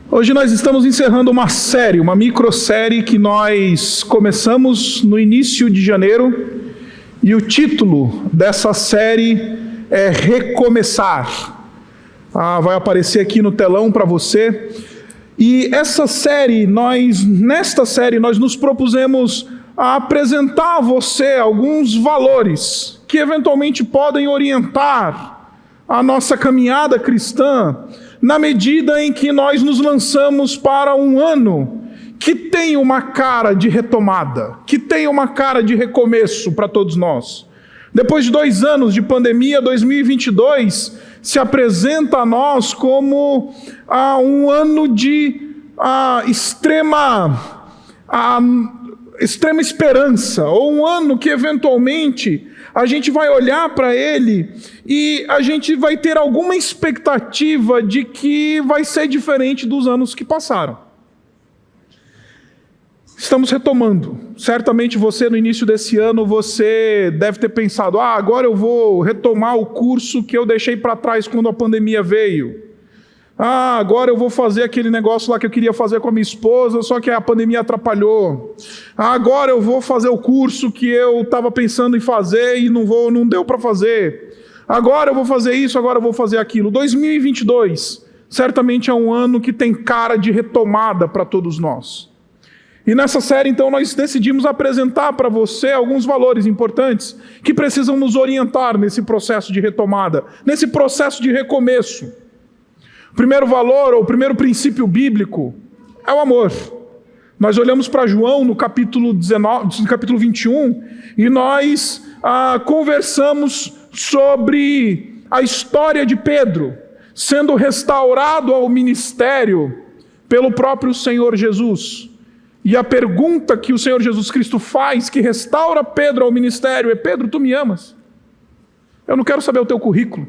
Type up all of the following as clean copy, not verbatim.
Hoje nós estamos encerrando uma série, uma microsérie que nós começamos no início de janeiro, e o título dessa série é Recomeçar. Vai aparecer aqui no telão para você. E nesta série nós nos propusemos a apresentar a você alguns valores que eventualmente podem orientar a nossa caminhada cristã, na medida em que nós nos lançamos para um ano que tem uma cara de retomada, que tem uma cara de recomeço para todos nós. Depois de 2 anos de pandemia, 2022 se apresenta a nós como um ano de extrema esperança, ou um ano que eventualmente a gente vai olhar para ele e a gente vai ter alguma expectativa de que vai ser diferente dos anos que passaram. Estamos retomando. Certamente você, no início desse ano, você deve ter pensado, agora eu vou retomar o curso que eu deixei para trás quando a pandemia veio. Agora eu vou fazer aquele negócio lá que eu queria fazer com a minha esposa, só que a pandemia atrapalhou. Agora eu vou fazer o curso que eu estava pensando em fazer e não deu para fazer. Agora eu vou fazer isso, agora eu vou fazer aquilo. 2022 certamente é um ano que tem cara de retomada para todos nós. E nessa série, então, nós decidimos apresentar para você alguns valores importantes que precisam nos orientar nesse processo de retomada, nesse processo de recomeço. O primeiro valor, ou o primeiro princípio bíblico, é o amor. Nós olhamos para João no capítulo 21, e nós conversamos sobre a história de Pedro sendo restaurado ao ministério pelo próprio Senhor Jesus. E a pergunta que o Senhor Jesus Cristo faz, que restaura Pedro ao ministério, é: Pedro, tu me amas? Eu não quero saber o teu currículo.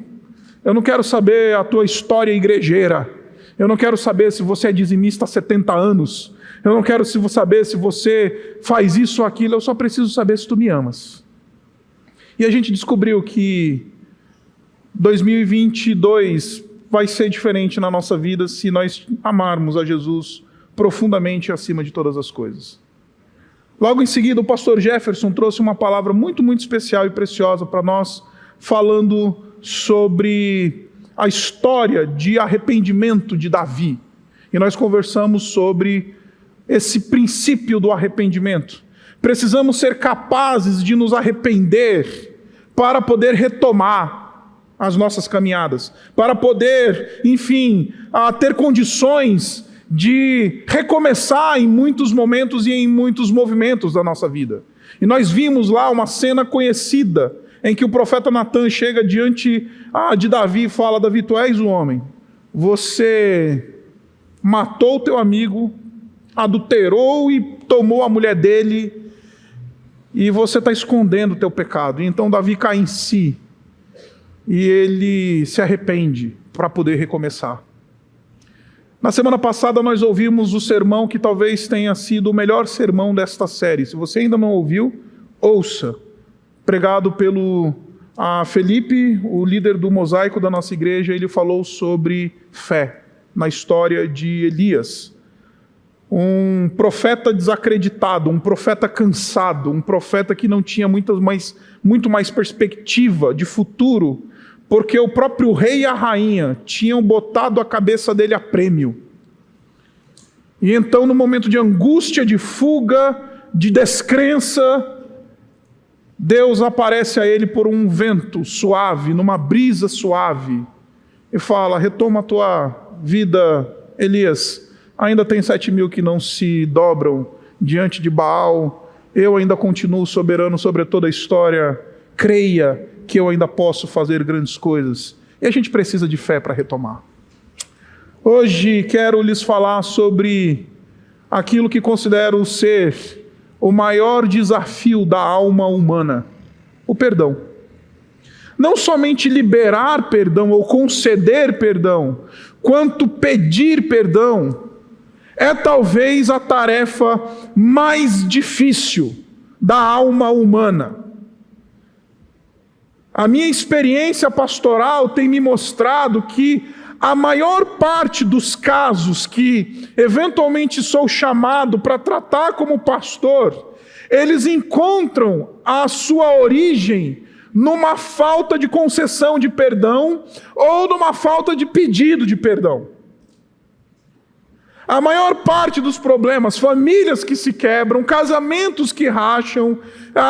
Eu não quero saber a tua história igrejeira. Eu não quero saber se você é dizimista há 70 anos. Eu não quero saber se você faz isso ou aquilo. Eu só preciso saber se tu me amas. E a gente descobriu que 2022 vai ser diferente na nossa vida se nós amarmos a Jesus profundamente acima de todas as coisas. Logo em seguida, o pastor Jefferson trouxe uma palavra muito, muito especial e preciosa para nós, falando sobre a história de arrependimento de Davi. E nós conversamos sobre esse princípio do arrependimento. Precisamos ser capazes de nos arrepender para poder retomar as nossas caminhadas, para poder, enfim, ter condições de recomeçar em muitos momentos e em muitos movimentos da nossa vida. E nós vimos lá uma cena conhecida, em que o profeta Natan chega diante de Davi e fala: Davi, tu és o homem, você matou o teu amigo, adulterou e tomou a mulher dele, e você está escondendo o teu pecado. E então Davi cai em si, e ele se arrepende para poder recomeçar. Na semana passada nós ouvimos o sermão que talvez tenha sido o melhor sermão desta série. Se você ainda não ouviu, ouça. Pregado pelo Felipe, o líder do mosaico da nossa igreja. Ele falou sobre fé na história de Elias. Um profeta desacreditado, um profeta cansado, um profeta que não tinha muito mais perspectiva de futuro, porque o próprio rei e a rainha tinham botado a cabeça dele a prêmio. E então, no momento de angústia, de fuga, de descrença, Deus aparece a ele por um vento suave, numa brisa suave, e fala: retoma a tua vida, Elias. Ainda tem 7.000 que não se dobram diante de Baal. Eu ainda continuo soberano sobre toda a história. Creia que eu ainda posso fazer grandes coisas. E a gente precisa de fé para retomar. Hoje quero lhes falar sobre aquilo que considero ser o maior desafio da alma humana: o perdão. Não somente liberar perdão ou conceder perdão, quanto pedir perdão é talvez a tarefa mais difícil da alma humana. A minha experiência pastoral tem me mostrado que a maior parte dos casos que eventualmente sou chamado para tratar como pastor, eles encontram a sua origem numa falta de concessão de perdão ou numa falta de pedido de perdão. A maior parte dos problemas, famílias que se quebram, casamentos que racham,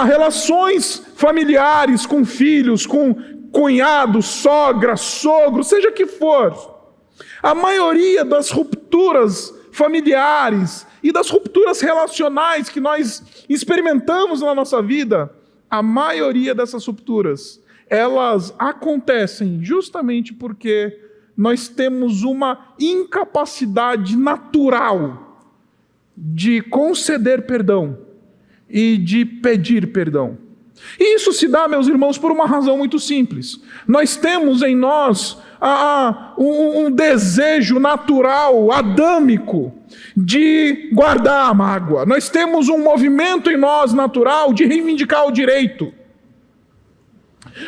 relações familiares com filhos, com cunhado, sogra, sogro, seja que for, a maioria das rupturas familiares e das rupturas relacionais que nós experimentamos na nossa vida, a maioria dessas rupturas, elas acontecem justamente porque nós temos uma incapacidade natural de conceder perdão e de pedir perdão. E isso se dá, meus irmãos, por uma razão muito simples. Nós temos em nós um desejo natural, adâmico, de guardar a mágoa. Nós temos um movimento em nós natural de reivindicar o direito.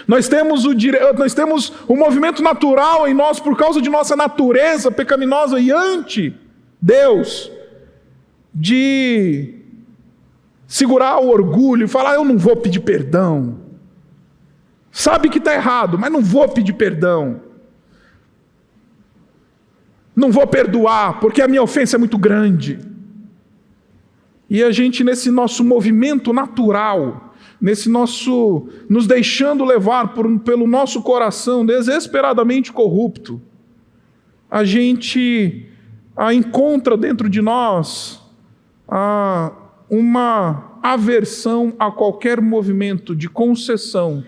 Nós temos um movimento natural em nós por causa de nossa natureza pecaminosa e ante Deus, de segurar o orgulho e falar: eu não vou pedir perdão. Sabe que está errado, mas não vou pedir perdão. Não vou perdoar, porque a minha ofensa é muito grande. E a gente, nesse nosso movimento natural, nos deixando levar pelo nosso coração desesperadamente corrupto, a gente encontra dentro de nós uma aversão a qualquer movimento de concessão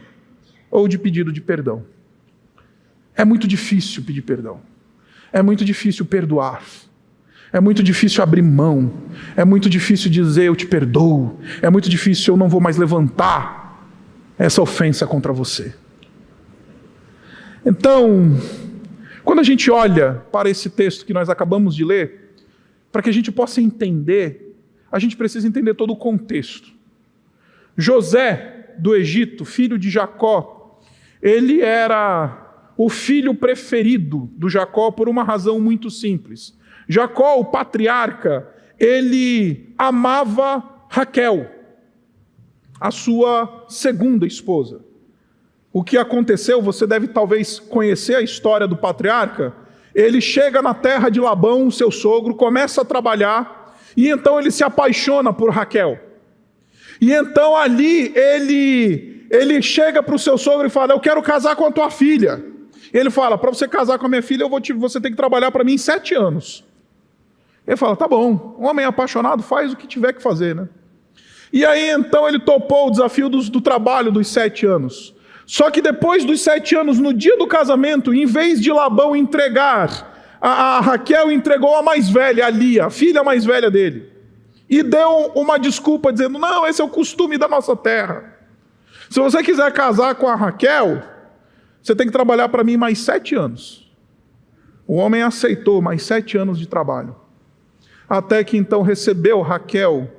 ou de pedido de perdão. É muito difícil pedir perdão. É muito difícil perdoar. É muito difícil abrir mão. É muito difícil dizer: eu te perdoo. É muito difícil: eu não vou mais levantar essa ofensa contra você. Então, quando a gente olha para esse texto que nós acabamos de ler, para que a gente possa entender, a gente precisa entender todo o contexto. José do Egito, filho de Jacó, ele era o filho preferido do Jacó por uma razão muito simples. Jacó, o patriarca, ele amava Raquel, a sua segunda esposa. O que aconteceu, você deve talvez conhecer a história do patriarca. Ele chega na terra de Labão, seu sogro, começa a trabalhar, e então ele se apaixona por Raquel. E então ali ele chega para o seu sogro e fala: eu quero casar com a tua filha. Ele fala: para você casar com a minha filha, você tem que trabalhar para mim 7 anos. Ele fala: tá bom, um homem apaixonado faz o que tiver que fazer, né? E aí então ele topou o desafio do trabalho dos 7 anos. Só que depois dos 7 anos, no dia do casamento, em vez de Labão entregar, a Raquel entregou a mais velha, a Lia, a filha mais velha dele. E deu uma desculpa dizendo: não, esse é o costume da nossa terra. Se você quiser casar com a Raquel, você tem que trabalhar para mim mais 7 anos. O homem aceitou mais 7 anos de trabalho. Até que então recebeu Raquel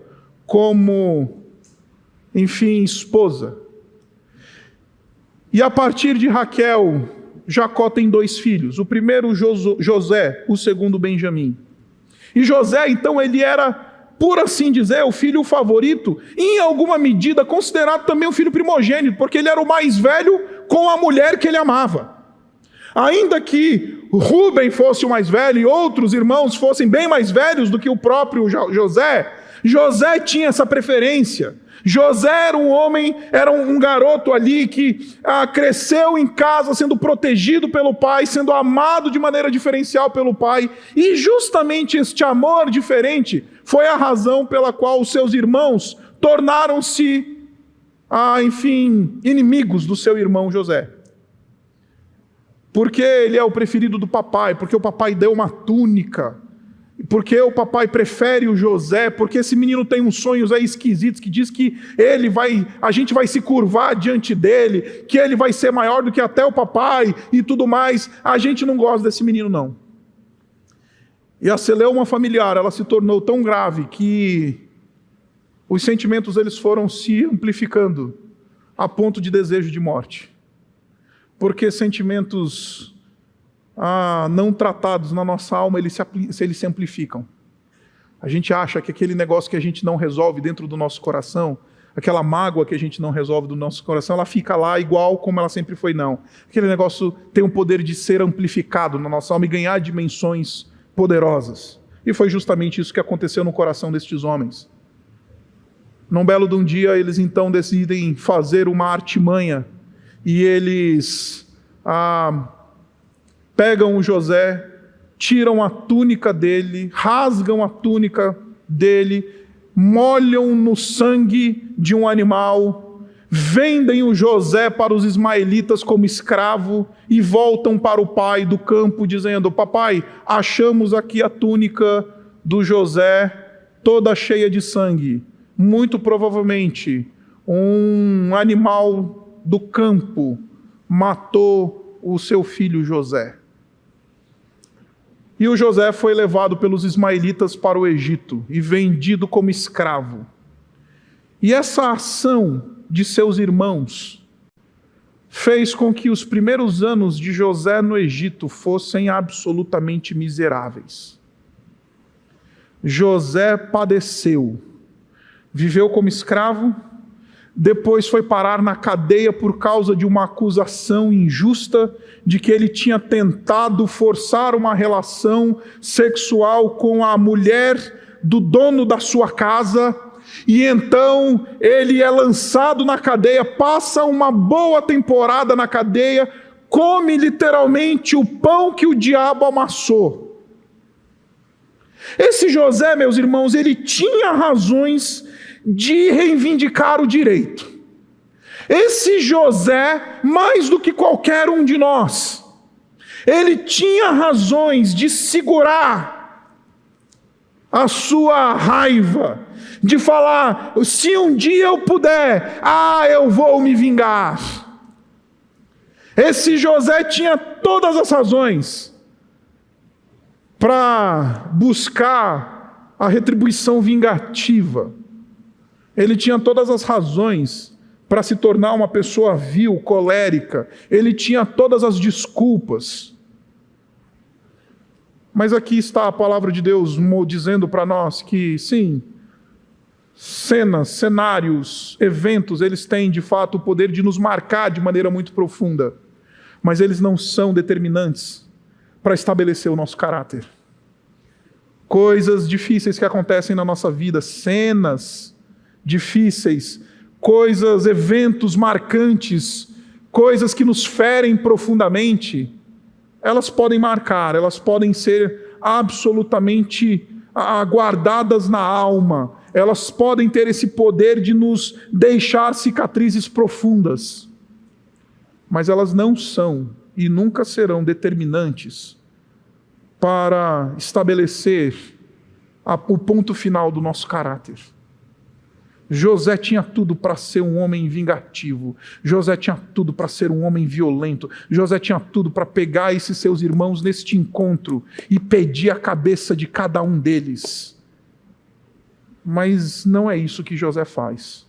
como, enfim, esposa. E a partir de Raquel, Jacó tem 2 filhos. O primeiro, José, o segundo, Benjamim. E José, então, ele era, por assim dizer, o filho favorito, em alguma medida considerado também o filho primogênito, porque ele era o mais velho com a mulher que ele amava. Ainda que Rúben fosse o mais velho e outros irmãos fossem bem mais velhos do que o próprio José, José tinha essa preferência. José era um homem, era um garoto ali que cresceu em casa sendo protegido pelo pai, sendo amado de maneira diferencial pelo pai, e justamente este amor diferente foi a razão pela qual os seus irmãos tornaram-se, inimigos do seu irmão José. Porque ele é o preferido do papai, porque o papai deu uma túnica, porque o papai prefere o José, porque esse menino tem uns sonhos aí esquisitos, que diz que a gente vai se curvar diante dele, que ele vai ser maior do que até o papai e tudo mais. A gente não gosta desse menino, não. E a celeuma familiar, ela se tornou tão grave que os sentimentos eles foram se amplificando a ponto de desejo de morte. Porque sentimentos não tratados na nossa alma, eles se amplificam. A gente acha que aquele negócio que a gente não resolve dentro do nosso coração, aquela mágoa que a gente não resolve do nosso coração, ela fica lá igual como ela sempre foi, não. Aquele negócio tem o poder de ser amplificado na nossa alma e ganhar dimensões poderosas. E foi justamente isso que aconteceu no coração destes homens. Num belo de um dia, eles então decidem fazer uma artimanha e eles pegam o José, tiram a túnica dele, rasgam a túnica dele, molham no sangue de um animal, vendem o José para os ismaelitas como escravo e voltam para o pai do campo dizendo: papai, achamos aqui a túnica do José toda cheia de sangue. Muito provavelmente um animal do campo matou o seu filho José. E o José foi levado pelos ismaelitas para o Egito e vendido como escravo. E essa ação de seus irmãos fez com que os primeiros anos de José no Egito fossem absolutamente miseráveis. José padeceu, viveu como escravo, depois foi parar na cadeia por causa de uma acusação injusta de que ele tinha tentado forçar uma relação sexual com a mulher do dono da sua casa, e então ele é lançado na cadeia, passa uma boa temporada na cadeia, come literalmente o pão que o diabo amassou. Esse José, meus irmãos, ele tinha razões de reivindicar o direito. Esse José, mais do que qualquer um de nós, ele tinha razões de segurar a sua raiva, de falar: se um dia eu puder, eu vou me vingar. Esse José tinha todas as razões para buscar a retribuição vingativa. Ele tinha todas as razões para se tornar uma pessoa vil, colérica. Ele tinha todas as desculpas. Mas aqui está a palavra de Deus dizendo para nós que, sim, cenas, cenários, eventos, eles têm de fato o poder de nos marcar de maneira muito profunda, mas eles não são determinantes para estabelecer o nosso caráter. Coisas difíceis que acontecem na nossa vida, cenas difíceis, coisas, eventos marcantes, coisas que nos ferem profundamente, elas podem marcar, elas podem ser absolutamente guardadas na alma, elas podem ter esse poder de nos deixar cicatrizes profundas, mas elas não são e nunca serão determinantes para estabelecer o ponto final do nosso caráter. José tinha tudo para ser um homem vingativo. José tinha tudo para ser um homem violento. José tinha tudo para pegar esses seus irmãos neste encontro e pedir a cabeça de cada um deles. Mas não é isso que José faz.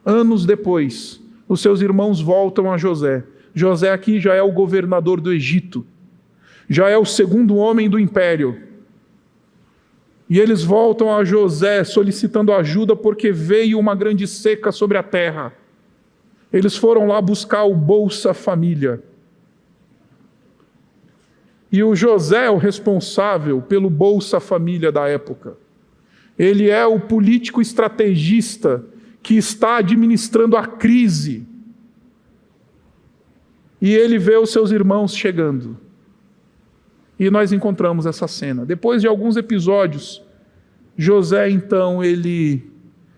Anos depois, os seus irmãos voltam a José. José aqui já é o governador do Egito. Já é o segundo homem do império. E eles voltam a José solicitando ajuda porque veio uma grande seca sobre a terra. Eles foram lá buscar o Bolsa Família. E o José é o responsável pelo Bolsa Família da época. Ele é o político estrategista que está administrando a crise. E ele vê os seus irmãos chegando. E nós encontramos essa cena. Depois de alguns episódios, José, então, ele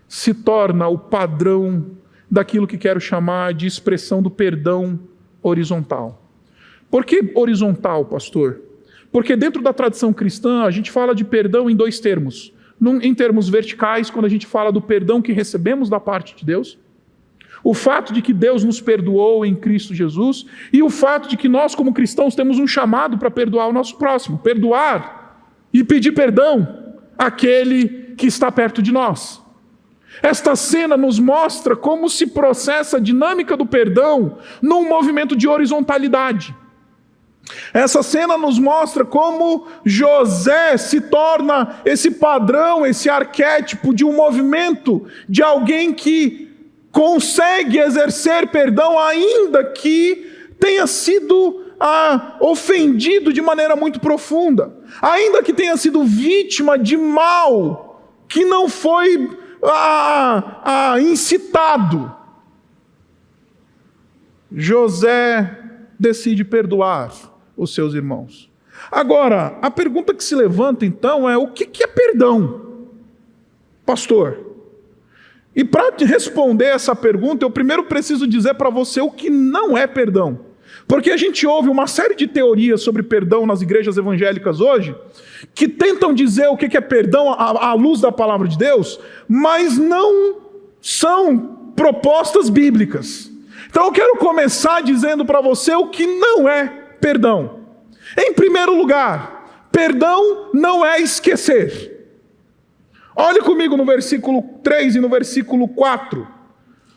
se torna o padrão daquilo que quero chamar de expressão do perdão horizontal. Por que horizontal, pastor? Porque dentro da tradição cristã, a gente fala de perdão em dois termos. Em termos verticais, quando a gente fala do perdão que recebemos da parte de Deus, o fato de que Deus nos perdoou em Cristo Jesus, e o fato de que nós, como cristãos, temos um chamado para perdoar o nosso próximo, perdoar e pedir perdão àquele que está perto de nós. Esta cena nos mostra como se processa a dinâmica do perdão num movimento de horizontalidade. Essa cena nos mostra como José se torna esse padrão, esse arquétipo de um movimento, de alguém que consegue exercer perdão, ainda que tenha sido ofendido de maneira muito profunda, ainda que tenha sido vítima de mal que não foi incitado. José decide perdoar os seus irmãos. Agora, a pergunta que se levanta então é: o que é perdão, pastor? E para responder essa pergunta, eu primeiro preciso dizer para você o que não é perdão. Porque a gente ouve uma série de teorias sobre perdão nas igrejas evangélicas hoje, que tentam dizer o que é perdão à luz da palavra de Deus, mas não são propostas bíblicas. Então eu quero começar dizendo para você o que não é perdão. Em primeiro lugar, perdão não é esquecer. Olhe comigo no versículo 3 e no versículo 4.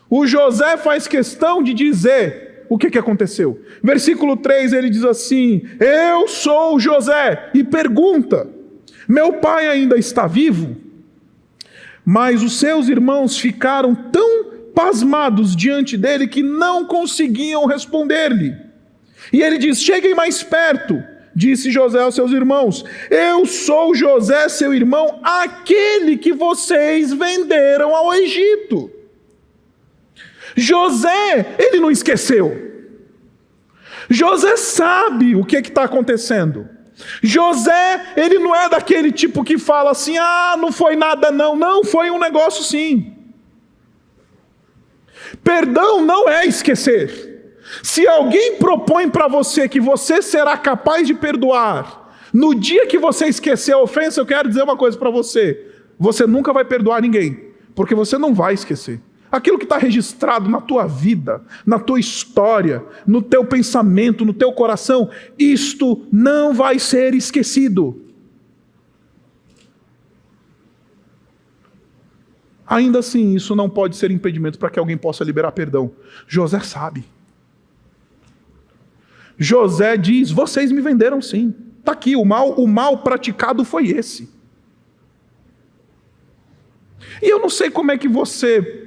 O José faz questão de dizer o que aconteceu. Versículo 3 ele diz assim: eu sou José. E pergunta: meu pai ainda está vivo? Mas os seus irmãos ficaram tão pasmados diante dele que não conseguiam responder-lhe. E ele diz: cheguem mais perto. Disse José aos seus irmãos: eu sou José, seu irmão, aquele que vocês venderam ao Egito. José, ele não esqueceu. José sabe o que está acontecendo. José, ele não é daquele tipo que fala assim: não foi nada não. Não, foi um negócio sim. Perdão não é esquecer. Se alguém propõe para você que você será capaz de perdoar no dia que você esquecer a ofensa, eu quero dizer uma coisa para você: você nunca vai perdoar ninguém, porque você não vai esquecer. Aquilo que está registrado na tua vida, na tua história, no teu pensamento, no teu coração, isto não vai ser esquecido. Ainda assim, isso não pode ser impedimento para que alguém possa liberar perdão. José sabe. José diz: vocês me venderam sim. Está aqui, o mal praticado foi esse. E eu não sei como é que você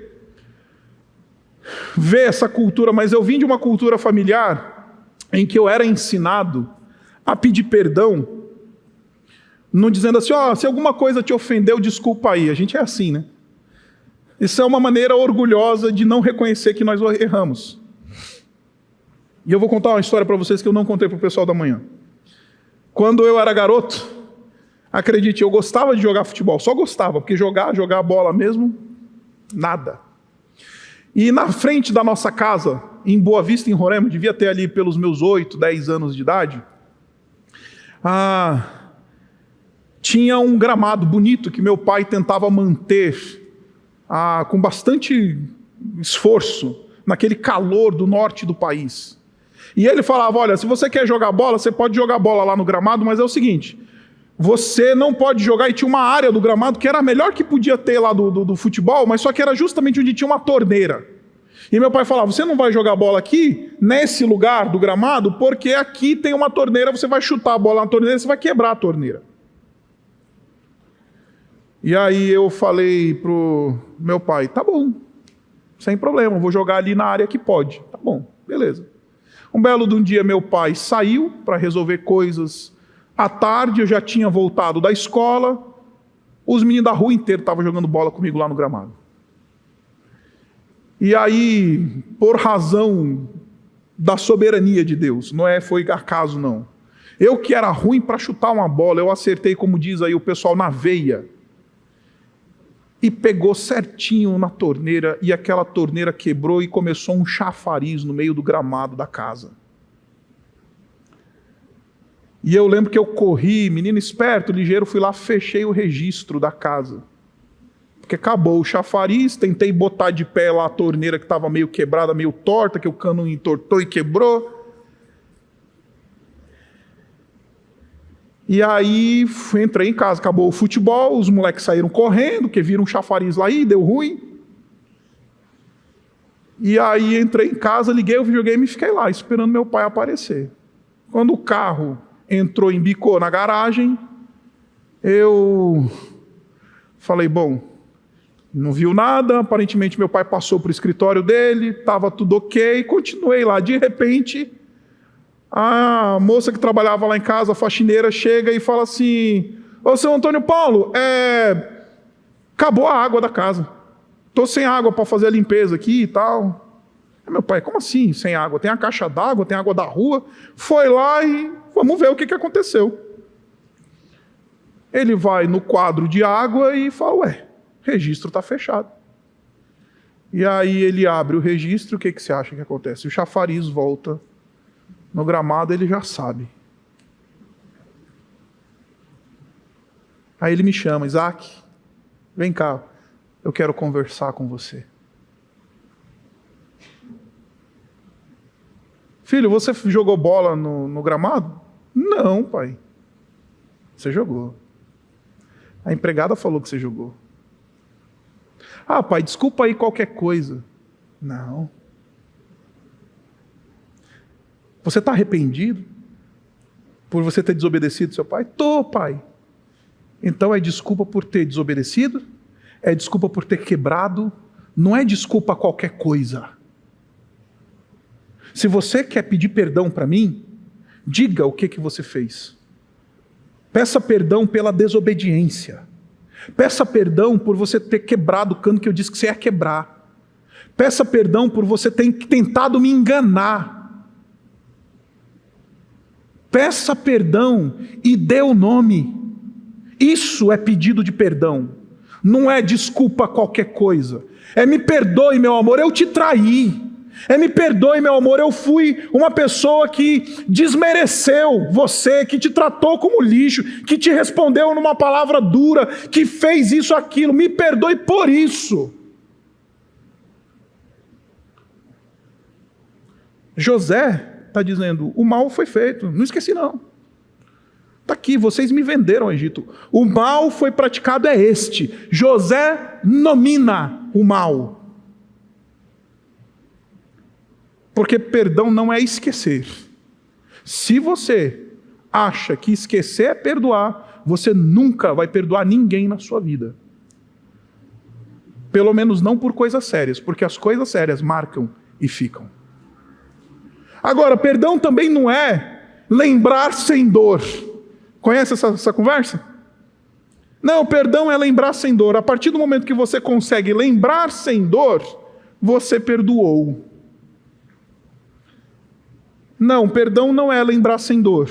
vê essa cultura, mas eu vim de uma cultura familiar em que eu era ensinado a pedir perdão, não dizendo assim: se alguma coisa te ofendeu, desculpa aí. A gente é assim, né? Isso é uma maneira orgulhosa de não reconhecer que nós erramos. E eu vou contar uma história para vocês que eu não contei para o pessoal da manhã. Quando eu era garoto, acredite, eu gostava de jogar futebol, só gostava, porque jogar bola mesmo, nada. E na frente da nossa casa, em Boa Vista, em Roraima, devia ter ali pelos meus 8, 10 anos de idade, tinha um gramado bonito que meu pai tentava manter com bastante esforço, naquele calor do norte do país. E ele falava: olha, se você quer jogar bola, você pode jogar bola lá no gramado, mas é o seguinte, você não pode jogar. E tinha uma área do gramado que era a melhor que podia ter lá do futebol, mas só que era justamente onde tinha uma torneira. E meu pai falava: você não vai jogar bola aqui, nesse lugar do gramado, porque aqui tem uma torneira, você vai chutar a bola na torneira, você vai quebrar a torneira. E aí eu falei pro meu pai: tá bom, sem problema, vou jogar ali na área que pode. Tá bom, beleza. Um belo de um dia meu pai saiu para resolver coisas. À tarde eu já tinha voltado da escola, os meninos da rua inteira estavam jogando bola comigo lá no gramado. E aí, por razão da soberania de Deus, não foi acaso não, eu que era ruim para chutar uma bola, eu acertei, como diz aí o pessoal, na veia, e pegou certinho na torneira, e aquela torneira quebrou e começou um chafariz no meio do gramado da casa. E eu lembro que eu corri, menino esperto, ligeiro, fui lá, fechei o registro da casa. Porque acabou o chafariz, tentei botar de pé lá a torneira que estava meio quebrada, meio torta, que o cano entortou e quebrou. E aí entrei em casa, acabou o futebol, os moleques saíram correndo, porque viram um chafariz lá e deu ruim. E aí entrei em casa, liguei o videogame e fiquei lá, esperando meu pai aparecer. Quando o carro embicou na garagem, eu falei, bom, não viu nada, aparentemente meu pai passou para o escritório dele, estava tudo ok, continuei lá. De repente, a moça que trabalhava lá em casa, a faxineira, chega e fala assim, ô, seu Antônio Paulo, acabou a água da casa. Estou sem água para fazer a limpeza aqui e tal. Meu pai, como assim sem água? Tem a caixa d'água, tem água da rua. Foi lá e vamos ver o que aconteceu. Ele vai no quadro de água e fala, o registro está fechado. E aí ele abre o registro, o que você acha que acontece? O chafariz volta no gramado, ele já sabe. Aí ele me chama, Isaac, vem cá, eu quero conversar com você. Filho, você jogou bola no gramado? Não, pai. Você jogou. A empregada falou que você jogou. Ah, pai, desculpa aí qualquer coisa. Não. Você está arrependido por você ter desobedecido seu pai? Tô, pai. Então é desculpa por ter desobedecido? É desculpa por ter quebrado? Não é desculpa qualquer coisa. Se você quer pedir perdão para mim, diga o que você fez. Peça perdão pela desobediência. Peça perdão por você ter quebrado o cano que eu disse que você ia quebrar. Peça perdão por você ter tentado me enganar. Peça perdão e dê o nome. Isso é pedido de perdão. Não é desculpa qualquer coisa. É me perdoe, meu amor, eu te traí. É me perdoe, meu amor, eu fui uma pessoa que desmereceu você, que te tratou como lixo, que te respondeu numa palavra dura, que fez isso, aquilo. Me perdoe por isso. José está dizendo, o mal foi feito, não esqueci não. Está aqui, vocês me venderam ao Egito. O mal foi praticado é este. José nomina o mal. Porque perdão não é esquecer. Se você acha que esquecer é perdoar, você nunca vai perdoar ninguém na sua vida. Pelo menos não por coisas sérias, porque as coisas sérias marcam e ficam. Agora, perdão também não é lembrar sem dor. Conhece essa conversa? Não, perdão é lembrar sem dor. A partir do momento que você consegue lembrar sem dor, você perdoou. Não, perdão não é lembrar sem dor.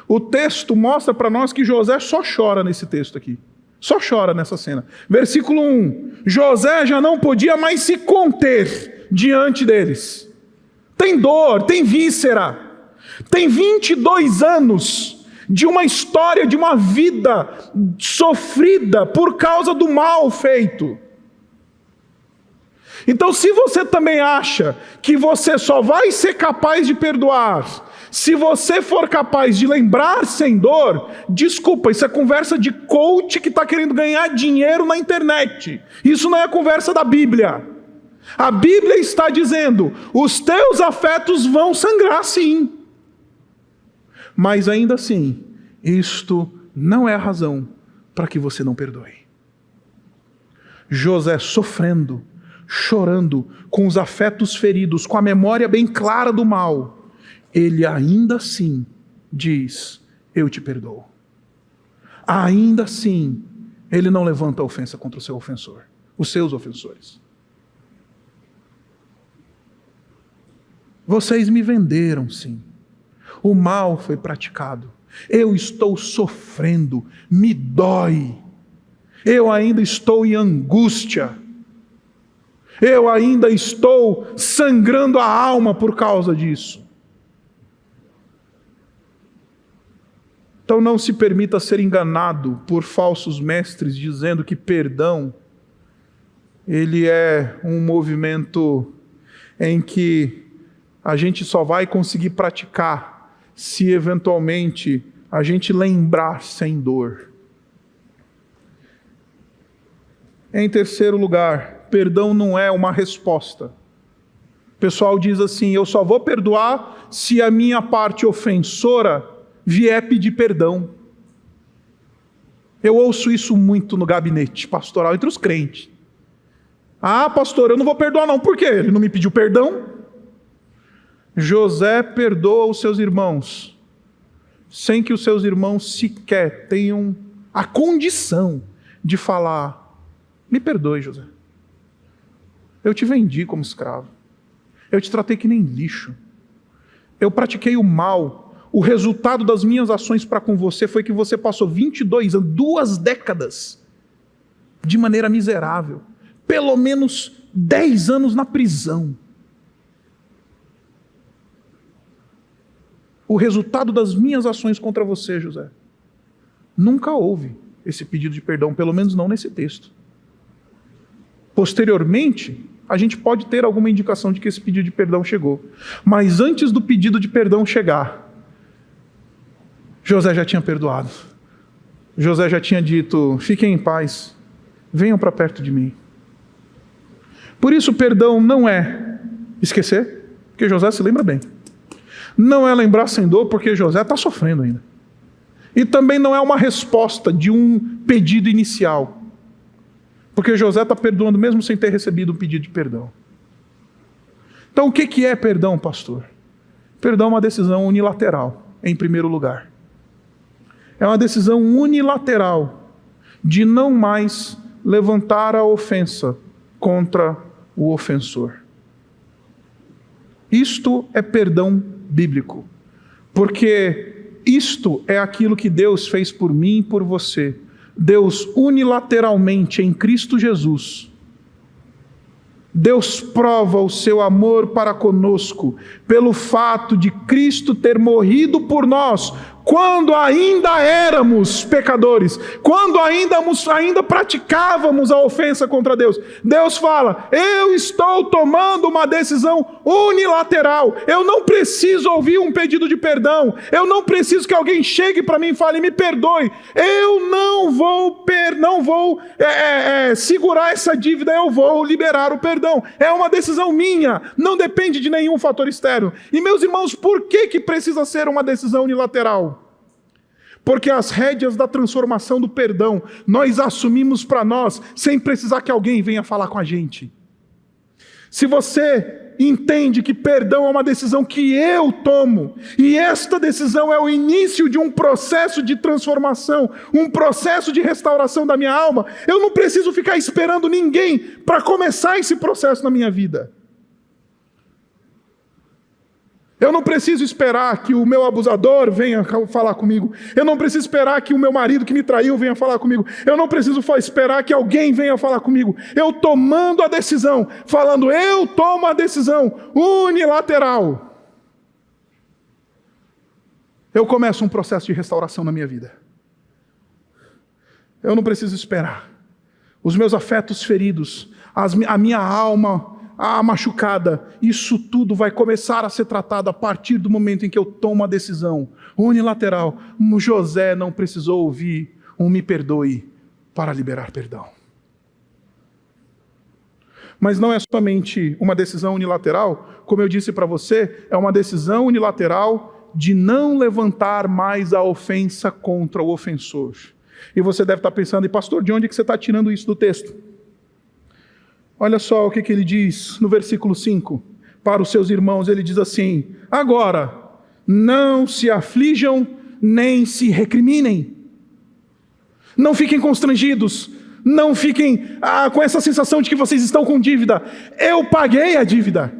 O texto mostra para nós que José só chora nesse texto aqui. Só chora nessa cena. Versículo 1. José já não podia mais se conter diante deles. Tem dor, tem víscera. Tem 22 anos de uma história, de uma vida sofrida por causa do mal feito. Então, se você também acha que você só vai ser capaz de perdoar se você for capaz de lembrar sem dor, desculpa, isso é conversa de coach que está querendo ganhar dinheiro na internet. Isso não é a conversa da Bíblia. A Bíblia está dizendo, os teus afetos vão sangrar sim. Mas ainda assim, isto não é a razão para que você não perdoe. José sofrendo, chorando, com os afetos feridos, com a memória bem clara do mal, ele ainda assim diz, eu te perdoo. Ainda assim, ele não levanta a ofensa contra o seu ofensor, os seus ofensores. Vocês me venderam, sim. O mal foi praticado. Eu estou sofrendo, me dói. Eu ainda estou em angústia. Eu ainda estou sangrando a alma por causa disso. Então não se permita ser enganado por falsos mestres dizendo que perdão, ele é um movimento em que a gente só vai conseguir praticar se eventualmente a gente lembrar sem dor. Em terceiro lugar, perdão não é uma resposta. pessoal diz assim: eu só vou perdoar se a minha parte ofensora vier pedir perdão. Eu ouço isso muito no gabinete pastoral entre os crentes. Ah, pastor, eu não vou perdoar não. Por quê? Ele não me pediu perdão? José perdoa os seus irmãos, sem que os seus irmãos sequer tenham a condição de falar: me perdoe, José. Eu te vendi como escravo. Eu te tratei que nem lixo. Eu pratiquei o mal. O resultado das minhas ações para com você foi que você passou 22 anos, 2 décadas, de maneira miserável. Pelo menos 10 anos na prisão. O resultado das minhas ações contra você, José. Nunca houve esse pedido de perdão, pelo menos não nesse texto. Posteriormente, a gente pode ter alguma indicação de que esse pedido de perdão chegou. Mas antes do pedido de perdão chegar, José já tinha perdoado. José já tinha dito: fiquem em paz, venham para perto de mim. Por isso, perdão não é esquecer, porque José se lembra bem. Não é lembrar sem dor, porque José está sofrendo ainda. E também não é uma resposta de um pedido inicial, porque José está perdoando mesmo sem ter recebido um pedido de perdão. Então, o que é perdão, pastor? Perdão é uma decisão unilateral, em primeiro lugar. É uma decisão unilateral de não mais levantar a ofensa contra o ofensor. Isto é perdão bíblico, porque isto é aquilo que Deus fez por mim e por você. Deus unilateralmente em Cristo Jesus, Deus prova o seu amor para conosco pelo fato de Cristo ter morrido por nós quando ainda éramos pecadores, quando ainda praticávamos a ofensa contra Deus. Deus fala: eu estou tomando uma decisão unilateral, eu não preciso ouvir um pedido de perdão, eu não preciso que alguém chegue para mim e fale: me perdoe. Eu não vou segurar essa dívida, eu vou liberar o perdão. É uma decisão minha, não depende de nenhum fator externo. E meus irmãos, por que precisa ser uma decisão unilateral? Porque as rédeas da transformação do perdão nós assumimos para nós, sem precisar que alguém venha falar com a gente. Se você entende que perdão é uma decisão que eu tomo, e esta decisão é o início de um processo de transformação, um processo de restauração da minha alma, eu não preciso ficar esperando ninguém para começar esse processo na minha vida. Eu não preciso esperar que o meu abusador venha falar comigo. Eu não preciso esperar que o meu marido que me traiu venha falar comigo. Eu não preciso esperar que alguém venha falar comigo. Eu tomando a decisão, falando: eu tomo a decisão unilateral. Eu começo um processo de restauração na minha vida. Eu não preciso esperar. Os meus afetos feridos, a minha alma machucada, isso tudo vai começar a ser tratado a partir do momento em que eu tomo a decisão unilateral. José não precisou ouvir um me perdoe para liberar perdão. Mas não é somente uma decisão unilateral, como eu disse para você, é uma decisão unilateral de não levantar mais a ofensa contra o ofensor. E você deve estar pensando: e pastor, de onde que você está tirando isso do texto? Olha só o que ele diz no versículo 5. Para os seus irmãos, ele diz assim: agora, não se aflijam, nem se recriminem. Não fiquem constrangidos. Não fiquem com essa sensação de que vocês estão com dívida. Eu paguei a dívida.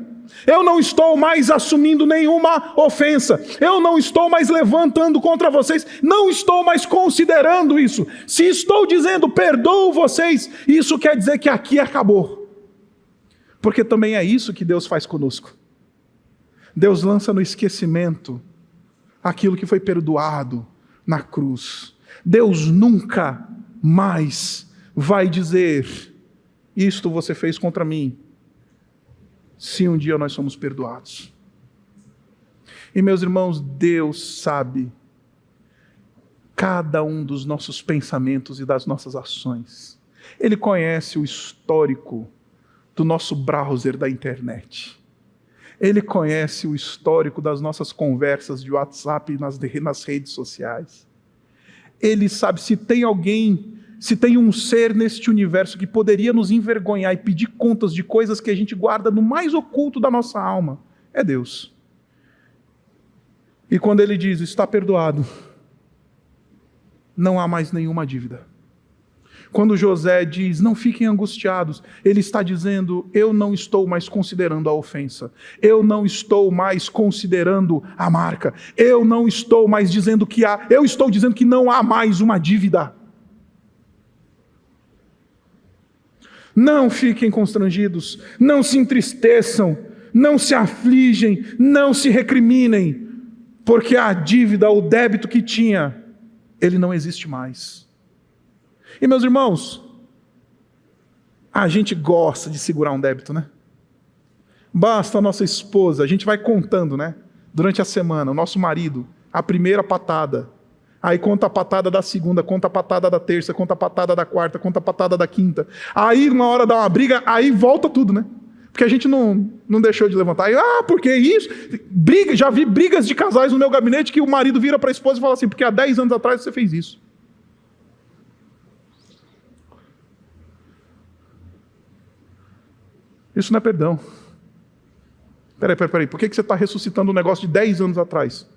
Eu não estou mais assumindo nenhuma ofensa. Eu não estou mais levantando contra vocês. Não estou mais considerando isso. Se estou dizendo perdoo vocês, isso quer dizer que aqui acabou. Porque também é isso que Deus faz conosco. Deus lança no esquecimento aquilo que foi perdoado na cruz. Deus nunca mais vai dizer: isto você fez contra mim, se um dia nós somos perdoados. E meus irmãos, Deus sabe cada um dos nossos pensamentos e das nossas ações. Ele conhece o histórico do nosso browser da internet. Ele conhece o histórico das nossas conversas de WhatsApp nas redes sociais. Ele sabe se tem alguém, se tem um ser neste universo que poderia nos envergonhar e pedir contas de coisas que a gente guarda no mais oculto da nossa alma. É Deus. E quando Ele diz, está perdoado, não há mais nenhuma dívida. Quando José diz, não fiquem angustiados, ele está dizendo, eu não estou mais considerando a ofensa, eu não estou mais considerando a marca, eu não estou mais dizendo que há, eu estou dizendo que não há mais uma dívida. Não fiquem constrangidos, não se entristeçam, não se afligem, não se recriminem, porque a dívida, o débito que tinha, ele não existe mais. E meus irmãos, a gente gosta de segurar um débito, né? Basta a nossa esposa, a gente vai contando, né? Durante a semana, o nosso marido, a primeira patada, aí conta a patada da segunda, conta a patada da terça, conta a patada da quarta, conta a patada da quinta. Aí uma hora dá uma briga, aí volta tudo, né? Porque a gente não deixou de levantar. Aí, por que isso? Briga, já vi brigas de casais no meu gabinete que o marido vira para a esposa e fala assim, porque há 10 anos atrás você fez isso. Isso não é perdão. Peraí. Por que você está ressuscitando um negócio de 10 anos atrás?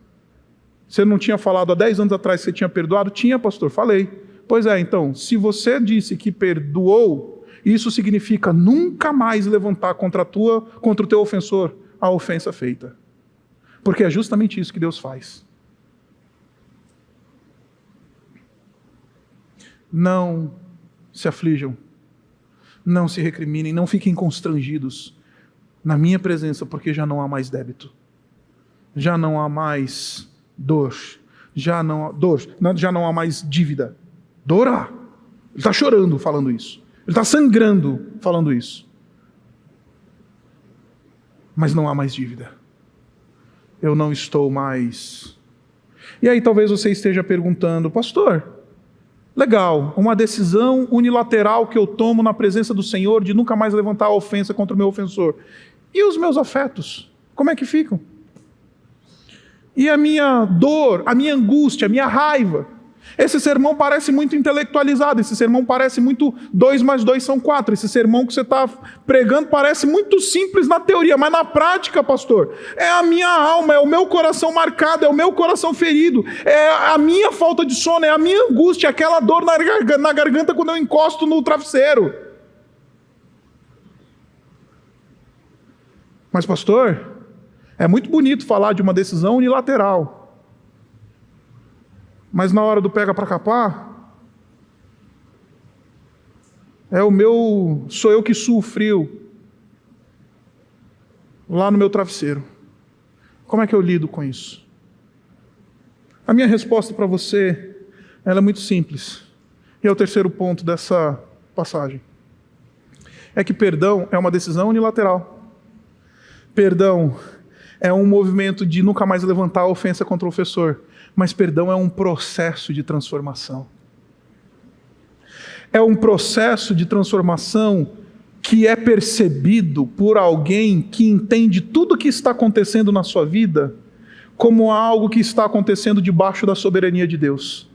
Você não tinha falado há 10 anos atrás que você tinha perdoado? Tinha, pastor, falei. Pois é, então, se você disse que perdoou, isso significa nunca mais levantar contra o teu ofensor a ofensa feita. Porque é justamente isso que Deus faz. Não se aflijam. Não se recriminem, não fiquem constrangidos na minha presença, porque já não há mais débito. Já não há mais dor. Já não há mais dívida. Dor há. Ele está chorando falando isso. Ele está sangrando falando isso. Mas não há mais dívida. Eu não estou mais... E aí talvez você esteja perguntando, pastor... Legal, uma decisão unilateral que eu tomo na presença do Senhor de nunca mais levantar a ofensa contra o meu ofensor. E os meus afetos? Como é que ficam? E a minha dor, a minha angústia, a minha raiva? Esse sermão parece muito intelectualizado, esse sermão parece muito 2 mais 2 são 4. Esse sermão que você está pregando parece muito simples na teoria, mas na prática, pastor, é a minha alma, é o meu coração marcado, é o meu coração ferido, é a minha falta de sono, é a minha angústia, aquela dor na garganta quando eu encosto no travesseiro. Mas pastor, é muito bonito falar de uma decisão unilateral. Mas na hora do pega para capar, sou eu que suo frio lá no meu travesseiro. Como é que eu lido com isso? A minha resposta para você, ela é muito simples. E é o terceiro ponto dessa passagem. É que perdão é uma decisão unilateral. Perdão é um movimento de nunca mais levantar a ofensa contra o ofensor. Mas perdão é um processo de transformação. É um processo de transformação que é percebido por alguém que entende tudo o que está acontecendo na sua vida como algo que está acontecendo debaixo da soberania de Deus.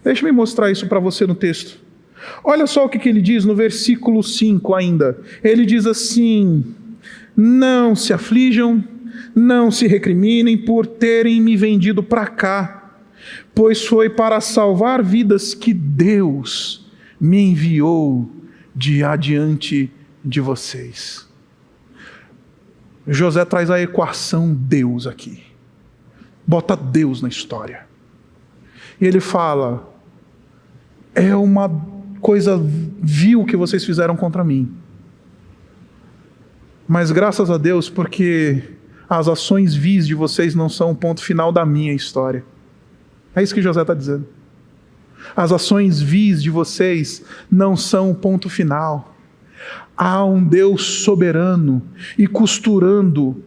Deixa-me mostrar isso para você no texto. Olha só o que ele diz no versículo 5 ainda. Ele diz assim, não se aflijam, não se recriminem por terem me vendido para cá, pois foi para salvar vidas que Deus me enviou de adiante de vocês. José traz a equação Deus aqui. Bota Deus na história. E ele fala, é uma coisa vil que vocês fizeram contra mim. Mas graças a Deus, porque as ações vis de vocês não são o ponto final da minha história. É isso que José está dizendo. As ações vis de vocês não são o ponto final. Há um Deus soberano e costurando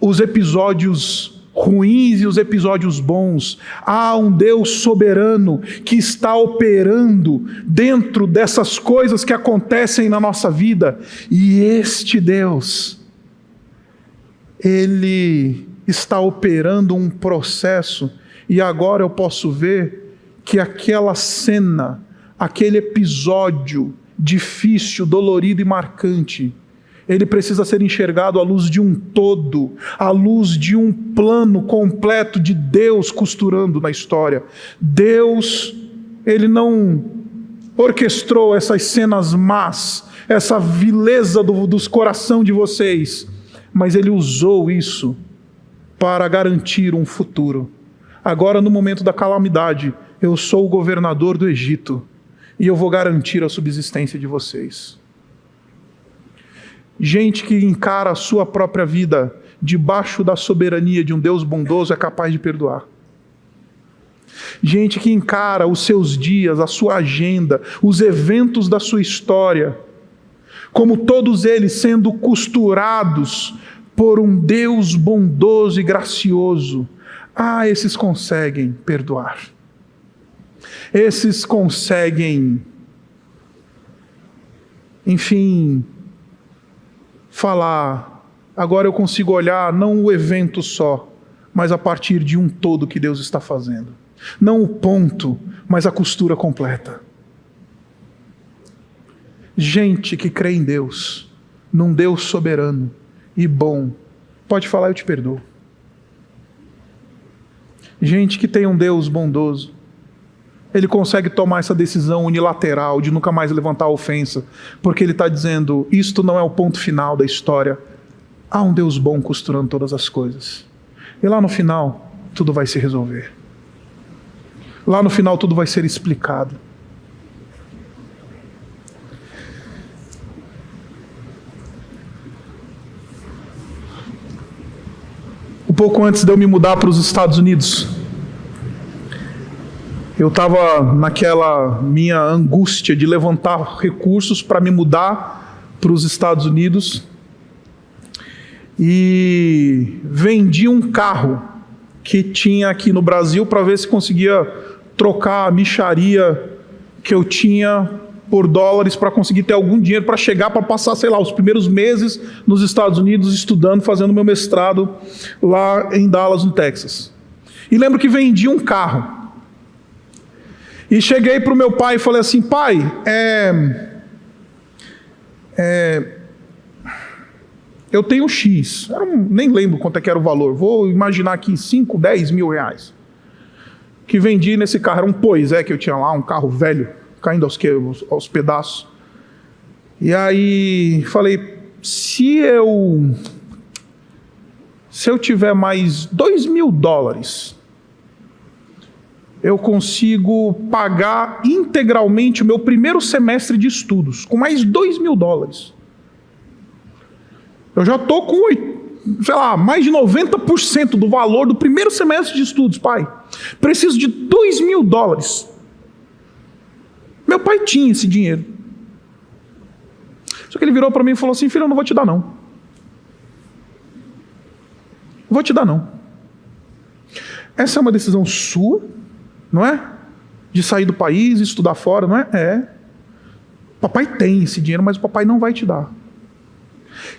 os episódios ruins e os episódios bons. Há um Deus soberano que está operando dentro dessas coisas que acontecem na nossa vida. E este Deus Ele está operando um processo, e agora eu posso ver que aquela cena, aquele episódio difícil, dolorido e marcante, ele precisa ser enxergado à luz de um todo, à luz de um plano completo de Deus costurando na história. Deus, Ele não orquestrou essas cenas más, essa vileza dos corações de vocês, mas Ele usou isso para garantir um futuro. Agora, no momento da calamidade, eu sou o governador do Egito e eu vou garantir a subsistência de vocês. Gente que encara a sua própria vida debaixo da soberania de um Deus bondoso é capaz de perdoar. Gente que encara os seus dias, a sua agenda, os eventos da sua história, como todos eles sendo costurados por um Deus bondoso e gracioso. Esses conseguem perdoar. Esses conseguem, enfim, falar, agora eu consigo olhar não o evento só, mas a partir de um todo que Deus está fazendo. Não o ponto, mas a costura completa. Gente que crê em Deus, num Deus soberano e bom, pode falar, eu te perdoo. Gente que tem um Deus bondoso, ele consegue tomar essa decisão unilateral de nunca mais levantar a ofensa, porque ele está dizendo, isto não é o ponto final da história. Há um Deus bom costurando todas as coisas. E lá no final, tudo vai se resolver. Lá no final, tudo vai ser explicado. Um pouco antes de eu me mudar para os Estados Unidos, eu estava naquela minha angústia de levantar recursos para me mudar para os Estados Unidos e vendi um carro que tinha aqui no Brasil para ver se conseguia trocar a mixaria que eu tinha por dólares para conseguir ter algum dinheiro para chegar, para passar, sei lá, os primeiros meses nos Estados Unidos estudando, fazendo meu mestrado lá em Dallas, no Texas. E lembro que vendi um carro. E cheguei para o meu pai e falei assim, pai, eu tenho X, nem lembro quanto é que era o valor, vou imaginar aqui 5, 10 mil reais, que vendi nesse carro, era um Poisé que eu tinha lá, um carro velho, caindo aos pedaços. E aí falei, se eu tiver mais $2.000, eu consigo pagar integralmente o meu primeiro semestre de estudos, com mais $2.000. Eu já estou com, sei lá, mais de 90% do valor do primeiro semestre de estudos, pai. Preciso de $2.000. Meu pai tinha esse dinheiro. Só que ele virou para mim e falou assim, filho, eu não vou te dar não. Não vou te dar não. Essa é uma decisão sua, não é? De sair do país, estudar fora, não é? É. Papai tem esse dinheiro, mas o papai não vai te dar.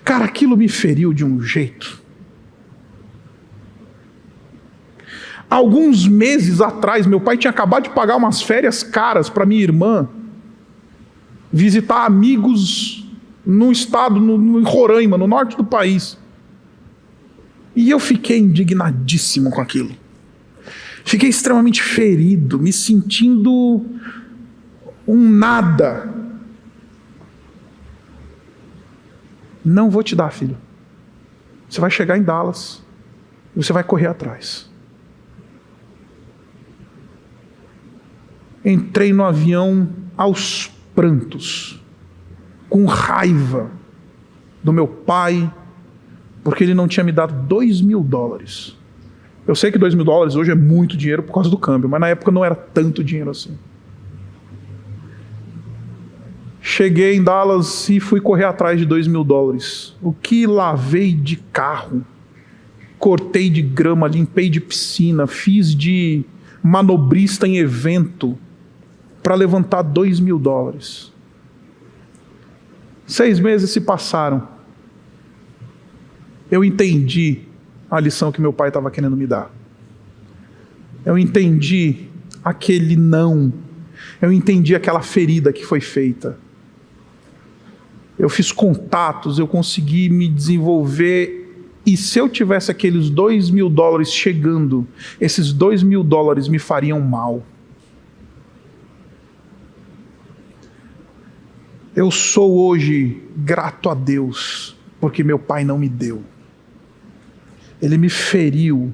Cara, aquilo me feriu de um jeito. Alguns meses atrás, meu pai tinha acabado de pagar umas férias caras para minha irmã visitar amigos no estado, no Roraima, no norte do país. E eu fiquei indignadíssimo com aquilo. Fiquei extremamente ferido, me sentindo um nada. Não vou te dar, filho. Você vai chegar em Dallas e você vai correr atrás. Entrei no avião aos prantos, com raiva do meu pai, porque ele não tinha me dado $2.000. Eu sei que $2.000 hoje é muito dinheiro por causa do câmbio, mas na época não era tanto dinheiro assim. Cheguei em Dallas e fui correr atrás de $2.000. O que lavei de carro, cortei de grama, limpei de piscina, fiz de manobrista em evento para levantar $2.000. 6 meses se passaram. eu entendi a lição que meu pai estava querendo me dar. Eu entendi aquele não. Eu entendi aquela ferida que foi feita. Eu fiz contatos, eu consegui me desenvolver. E se eu tivesse aqueles $2.000 chegando, esses $2.000 me fariam mal. Eu sou hoje grato a Deus, porque meu pai não me deu. Ele me feriu,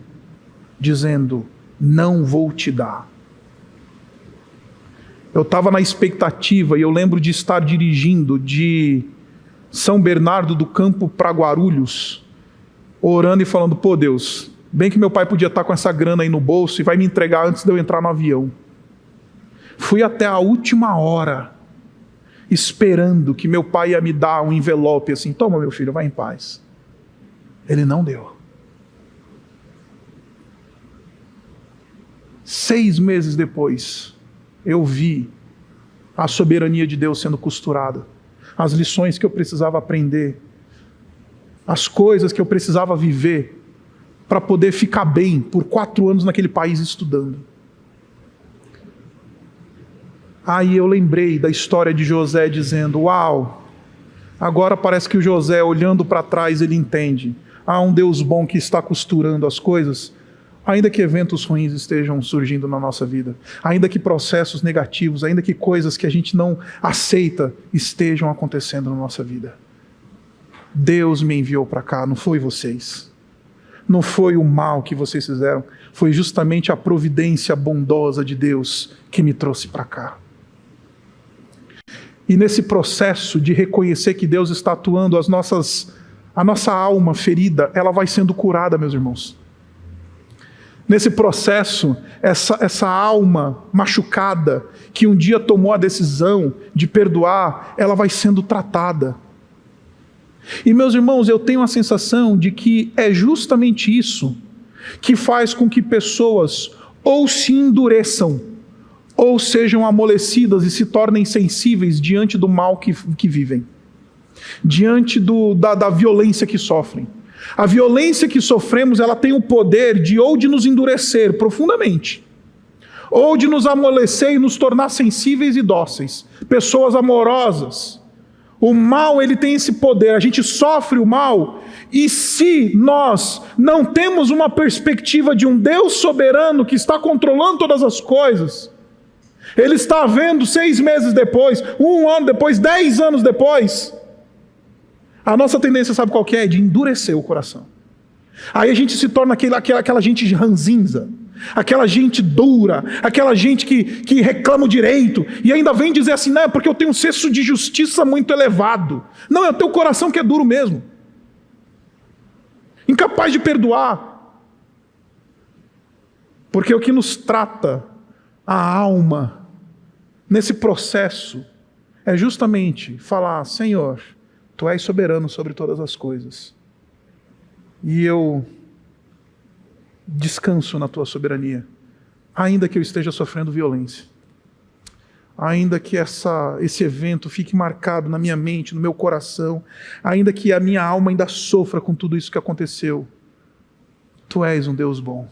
dizendo, não vou te dar. Eu estava na expectativa, e eu lembro de estar dirigindo de São Bernardo do Campo para Guarulhos, orando e falando, pô Deus, bem que meu pai podia estar com essa grana aí no bolso e vai me entregar antes de eu entrar no avião. Fui até a última hora, esperando que meu pai ia me dar um envelope assim, toma meu filho, vai em paz. Ele não deu. 6 meses depois, eu vi a soberania de Deus sendo costurada, as lições que eu precisava aprender, as coisas que eu precisava viver para poder ficar bem por 4 anos naquele país estudando. Aí eu lembrei da história de José dizendo, uau, agora parece que o José, olhando para trás, ele entende. Há um Deus bom que está costurando as coisas, ainda que eventos ruins estejam surgindo na nossa vida, ainda que processos negativos, ainda que coisas que a gente não aceita estejam acontecendo na nossa vida. Deus me enviou para cá, não foi vocês. Não foi o mal que vocês fizeram, foi justamente a providência bondosa de Deus que me trouxe para cá. E nesse processo de reconhecer que Deus está atuando, a nossa alma ferida, ela vai sendo curada, meus irmãos. Nesse processo, essa alma machucada, que um dia tomou a decisão de perdoar, ela vai sendo tratada. E meus irmãos, eu tenho a sensação de que é justamente isso que faz com que pessoas ou se endureçam, ou sejam amolecidas e se tornem sensíveis diante do mal que vivem, diante da violência que sofrem. A violência que sofremos, ela tem o poder ou de nos endurecer profundamente, ou de nos amolecer e nos tornar sensíveis e dóceis, pessoas amorosas. O mal, ele tem esse poder, a gente sofre o mal, e se nós não temos uma perspectiva de um Deus soberano que está controlando todas as coisas, Ele está vendo 6 meses depois, 1 ano depois, 10 anos depois, a nossa tendência, sabe qual que é? De endurecer o coração. Aí a gente se torna aquela gente ranzinza, aquela gente dura, aquela gente que reclama o direito, e ainda vem dizer assim, não, é porque eu tenho um senso de justiça muito elevado. Não, é o teu coração que é duro mesmo. Incapaz de perdoar. Porque o que nos trata a alma nesse processo é justamente falar, Senhor, Tu és soberano sobre todas as coisas. E eu descanso na Tua soberania, ainda que eu esteja sofrendo violência, ainda que esse evento fique marcado na minha mente, no meu coração, ainda que a minha alma ainda sofra com tudo isso que aconteceu. Tu és um Deus bom.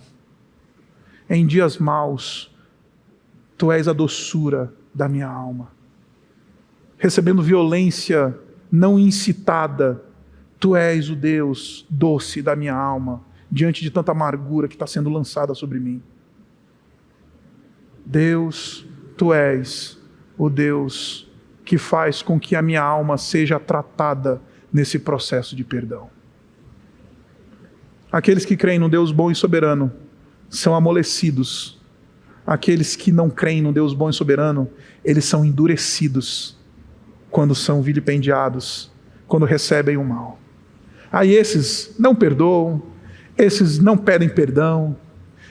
Em dias maus, Tu és a doçura da minha alma. Recebendo violência não incitada, Tu és o Deus doce da minha alma, diante de tanta amargura que está sendo lançada sobre mim. Deus, Tu és o Deus que faz com que a minha alma seja tratada nesse processo de perdão. Aqueles que creem no Deus bom e soberano são amolecidos. Aqueles que não creem no Deus bom e soberano, eles são endurecidos quando são vilipendiados, quando recebem o mal. Aí esses não perdoam, esses não pedem perdão,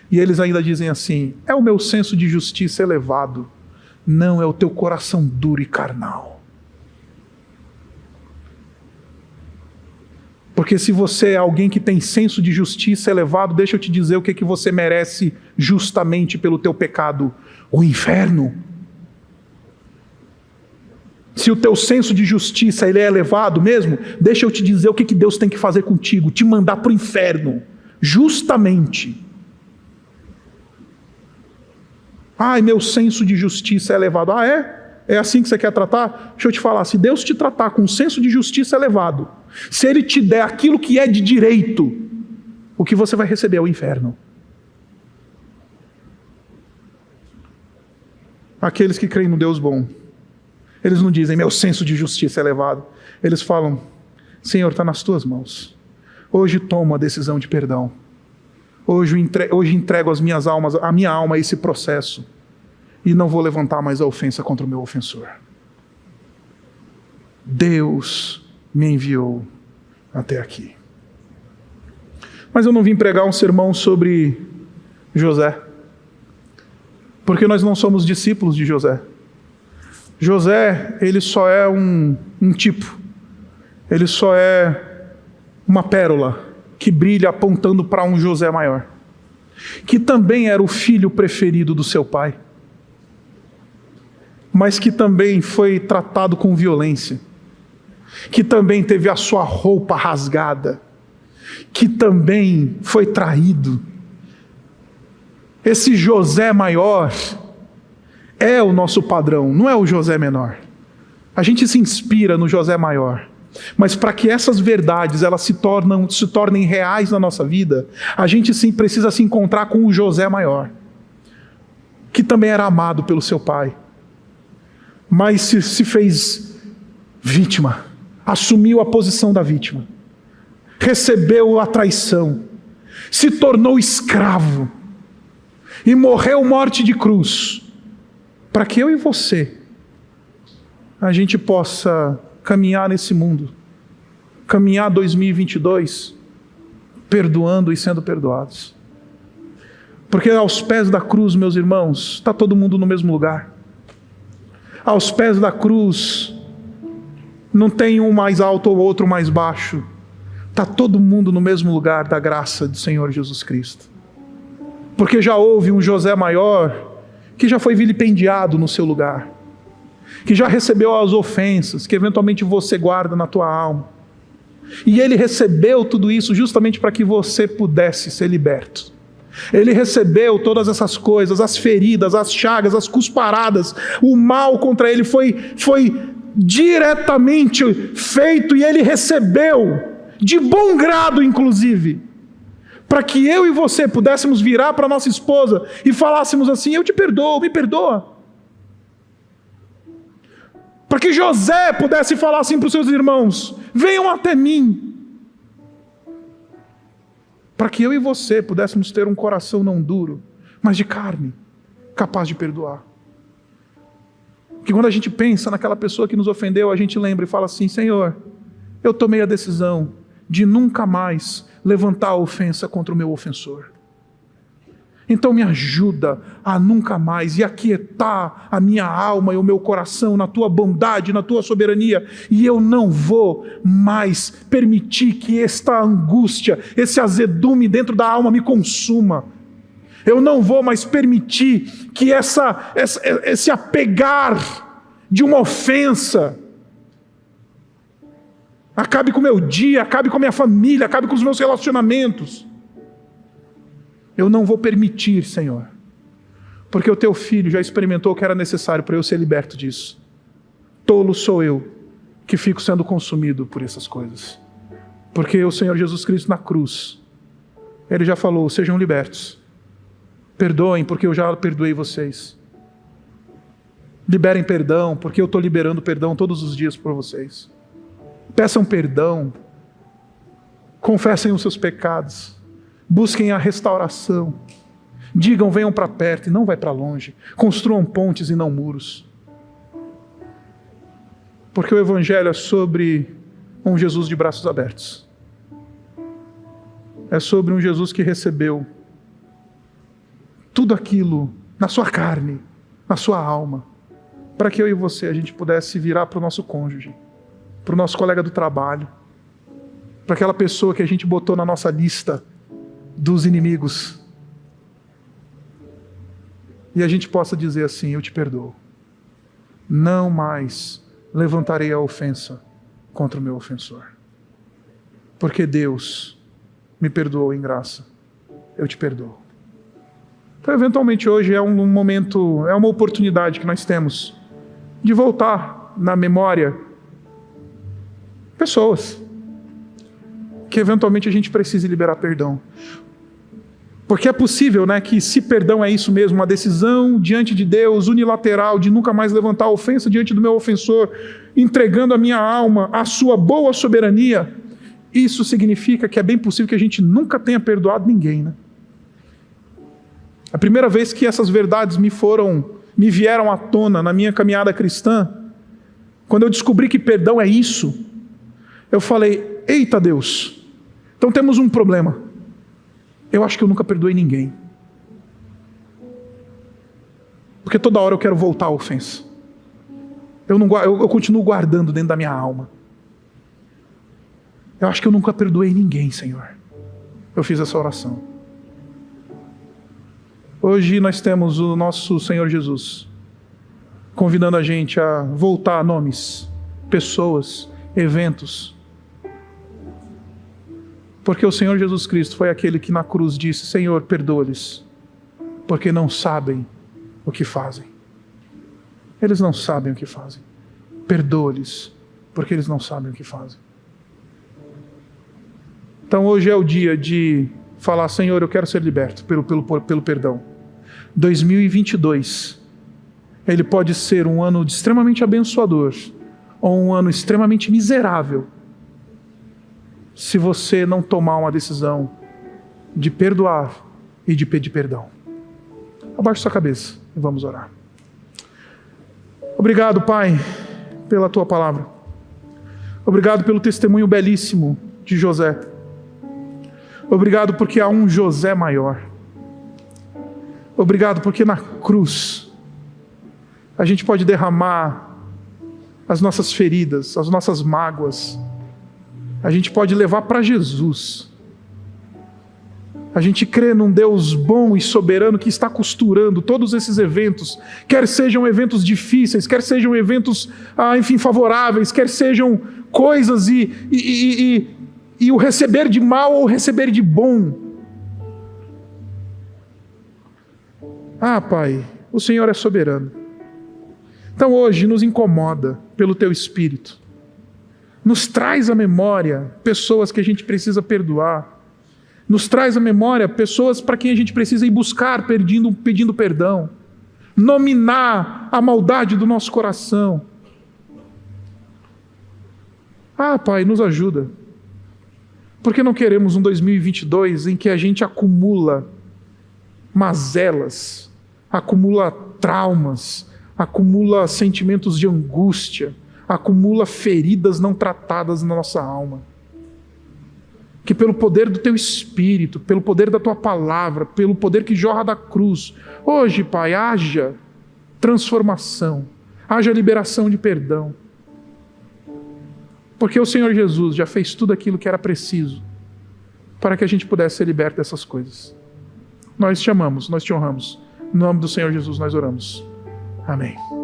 e eles ainda dizem assim, é o meu senso de justiça elevado, não, é o teu coração duro e carnal. Porque se você é alguém que tem senso de justiça elevado, deixa eu te dizer o que você merece justamente pelo teu pecado, o inferno. Se o teu senso de justiça ele é elevado mesmo, deixa eu te dizer o que Deus tem que fazer contigo, te mandar para o inferno, justamente. Ai, meu senso de justiça é elevado. Ah, é? É assim que você quer tratar? Deixa eu te falar, se Deus te tratar com um senso de justiça elevado, se Ele te der aquilo que é de direito, o que você vai receber é o inferno. Aqueles que creem no Deus bom, eles não dizem, meu senso de justiça é elevado. Eles falam, Senhor, está nas tuas mãos. Hoje tomo a decisão de perdão. Hoje entrego a minha alma a esse processo. E não vou levantar mais a ofensa contra o meu ofensor. Deus me enviou até aqui. Mas eu não vim pregar um sermão sobre José. Porque nós não somos discípulos de José. José, ele só é um tipo. Ele só é uma pérola que brilha apontando para um José maior. Que também era o filho preferido do seu pai. Mas que também foi tratado com violência. Que também teve a sua roupa rasgada. Que também foi traído. Esse José maior é o nosso padrão, não é o José menor. A gente se inspira no José maior. Mas para que essas verdades elas se tornem reais na nossa vida, a gente sim precisa se encontrar com o José maior, que também era amado pelo seu pai, mas se fez vítima, assumiu a posição da vítima, recebeu a traição, se tornou escravo e morreu morte de cruz, para que eu e você, a gente possa caminhar nesse mundo, caminhar 2022, perdoando e sendo perdoados. Porque aos pés da cruz, meus irmãos, está todo mundo no mesmo lugar. Aos pés da cruz, não tem um mais alto ou outro mais baixo. Está todo mundo no mesmo lugar da graça do Senhor Jesus Cristo. Porque já houve um José maior que já foi vilipendiado no seu lugar, que já recebeu as ofensas que eventualmente você guarda na tua alma. E ele recebeu tudo isso justamente para que você pudesse ser liberto. Ele recebeu todas essas coisas, as feridas, as chagas, as cusparadas, o mal contra ele foi diretamente feito e ele recebeu, de bom grado inclusive, para que eu e você pudéssemos virar para nossa esposa e falássemos assim, eu te perdoo, me perdoa. Para que José pudesse falar assim para os seus irmãos, venham até mim. Para que eu e você pudéssemos ter um coração não duro, mas de carne, capaz de perdoar. Que quando a gente pensa naquela pessoa que nos ofendeu, a gente lembra e fala assim, Senhor, eu tomei a decisão de nunca mais levantar a ofensa contra o meu ofensor. Então me ajuda a nunca mais e aquietar a minha alma e o meu coração na tua bondade, na tua soberania, e eu não vou mais permitir que esta angústia, esse azedume dentro da alma me consuma. Eu não vou mais permitir que esse apegar de uma ofensa acabe com o meu dia, acabe com a minha família, acabe com os meus relacionamentos. Eu não vou permitir, Senhor, porque o teu filho já experimentou o que era necessário para eu ser liberto disso. Tolo sou eu que fico sendo consumido por essas coisas. Porque o Senhor Jesus Cristo na cruz, Ele já falou, sejam libertos. Perdoem, porque eu já perdoei vocês. Liberem perdão, porque eu estou liberando perdão todos os dias por vocês. Peçam perdão. Confessem os seus pecados. Busquem a restauração. Digam, venham para perto e não vai para longe. Construam pontes e não muros. Porque o Evangelho é sobre um Jesus de braços abertos. É sobre um Jesus que recebeu tudo aquilo na sua carne, na sua alma, para que eu e você, a gente pudesse virar para o nosso cônjuge, para o nosso colega do trabalho, para aquela pessoa que a gente botou na nossa lista dos inimigos, e a gente possa dizer assim, eu te perdoo, não mais levantarei a ofensa contra o meu ofensor. Porque Deus me perdoou em graça, eu te perdoo. Então, eventualmente, hoje é um momento, é uma oportunidade que nós temos de voltar na memória pessoas que eventualmente a gente precise liberar perdão. Porque é possível, né, que se perdão é isso mesmo, uma decisão diante de Deus, unilateral, de nunca mais levantar a ofensa diante do meu ofensor, entregando a minha alma à sua boa soberania, isso significa que é bem possível que a gente nunca tenha perdoado ninguém, né? A primeira vez que essas verdades me vieram à tona na minha caminhada cristã, quando eu descobri que perdão é isso, eu falei, eita Deus, então temos um problema. Eu acho que eu nunca perdoei ninguém. Porque toda hora eu quero voltar à ofensa. Eu continuo guardando dentro da minha alma. Eu acho que eu nunca perdoei ninguém, Senhor. Eu fiz essa oração. Hoje nós temos o nosso Senhor Jesus convidando a gente a voltar a nomes, pessoas, eventos. Porque o Senhor Jesus Cristo foi aquele que na cruz disse, Senhor, perdoa-lhes, porque não sabem o que fazem. Eles não sabem o que fazem. Perdoa-lhes, porque eles não sabem o que fazem. Então hoje é o dia de falar, Senhor, eu quero ser liberto pelo perdão. 2022, ele pode ser um ano extremamente abençoador, ou um ano extremamente miserável, se você não tomar uma decisão de perdoar e de pedir perdão. Abaixe sua cabeça e vamos orar. Obrigado, Pai, pela Tua palavra. Obrigado pelo testemunho belíssimo de José. Obrigado porque há um José maior. Obrigado porque na cruz a gente pode derramar as nossas feridas, as nossas mágoas. A gente pode levar para Jesus. A gente crê num Deus bom e soberano que está costurando todos esses eventos, quer sejam eventos difíceis, quer sejam eventos, favoráveis, quer sejam coisas e o receber de mal ou o receber de bom. Pai, o Senhor é soberano. Então hoje nos incomoda pelo Teu Espírito. Nos traz à memória pessoas que a gente precisa perdoar. Nos traz à memória pessoas para quem a gente precisa ir buscar pedindo perdão. Nominar a maldade do nosso coração. Pai, nos ajuda. Porque não queremos um 2022 em que a gente acumula mazelas, acumula traumas, acumula sentimentos de angústia, acumula feridas não tratadas na nossa alma. Que pelo poder do Teu Espírito, pelo poder da Tua palavra, pelo poder que jorra da cruz, hoje, Pai, haja transformação, haja liberação de perdão. Porque o Senhor Jesus já fez tudo aquilo que era preciso para que a gente pudesse ser liberto dessas coisas. Nós te amamos, nós te honramos. No nome do Senhor Jesus nós oramos. Amém.